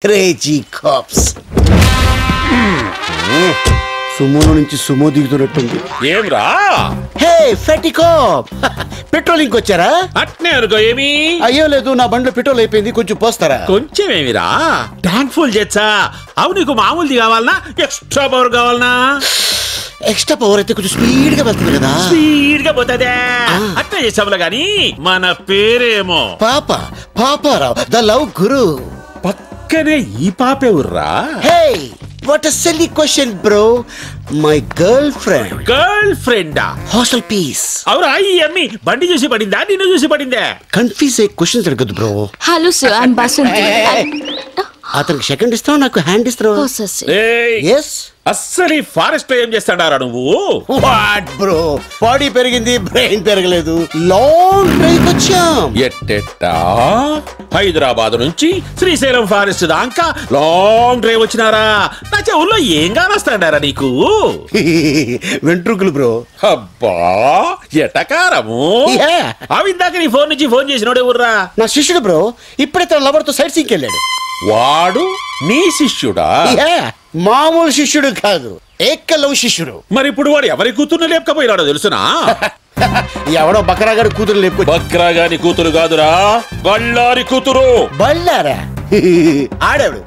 Crazy caps. సుమోలో నుంచి Sumo దిగుతున్నట్టుంది. ఏమ్రా? హే ఫెటికాప్, patrolling వచ్చారా? అట్నే అనుకో. ఏమి? అయ్యో లేదు, నా బండిలో పెట్రోల్ అయిపోయింది, కొంచెం పోస్తారా? కొంచెం ఏమిరా? ట్యాంక్ ఫుల్ చేచ్చా? అవు నీకు మామూలుది కావాలనా ఎక్స్ట్రా పవర్ కావాలనా? ఎక్స్ట్రా పవర్ అయితే కొంచెం స్పీడ్ గా వెళ్తుంది కదా. స్పీడ్ గా పోతుందే. అట్లా చేసాములా గాని మన పేరేమో పాపారావు ద లవ్ గురు. పక్కనే ఈ పాప ఎవర్రా? Hey what a silly question bro. My girl friend. Girl ఫ్రెండా? Hostel piece. అవురా? ఈ అమ్మి బండి చూసి పడిందా నిన్ను చూసి పడిందే? కన్ఫ్యూజ్ అయ్యే క్వశ్చన్స్ అడగదు bro. Hello sir, I am Basanti. అతనికి సెకండ్ ఇస్తావు, నాకు హ్యాండ్ ఇస్తావు. ఎస్. అస్సలు ఈ ఫారెస్ట్ లో ఏం చేస్తాడారా నువ్వు? వాట్ బ్రో, బాడీ పెరిగింది, బ్రెయిన్ పెరగలేదు. లాంగ్ డ్రైవ్ వచ్చాం. ఎట్టెట్టా? హైదరాబాద్ నుంచి శ్రీశైలం ఫారెస్ట్ దాకా లాంగ్ డ్రైవ్ వచ్చినారా? నా చెవుల్లో ఏం కానొస్తాడారా నీకు? వెంట్రుకులు బ్రో. అబ్బా ఎటకారము. అవిందాక నీ ఫోన్ నుంచి ఫోన్ చేసినోడు ఎవర్రా? నా శిష్యుడు బ్రో, ఇప్పుడే తన లవర్ తో సైట్ సీకి వెళ్ళాడు. వాడు నీ శిష్యుడా? మామూలు శిష్యుడు కాదు, ఏకలవ్ శిష్యుడు. మరి ఇప్పుడు వాడు ఎవరి కూతుర్ని లేపకపోయినాడో తెలుసునా? ఎవడో బకరాగాడి కూతురు లేపు. బక్రాగాని కూతురు కాదురా, బళ్ళారి కూతురు. బళ్ళారా? ఆడాడు.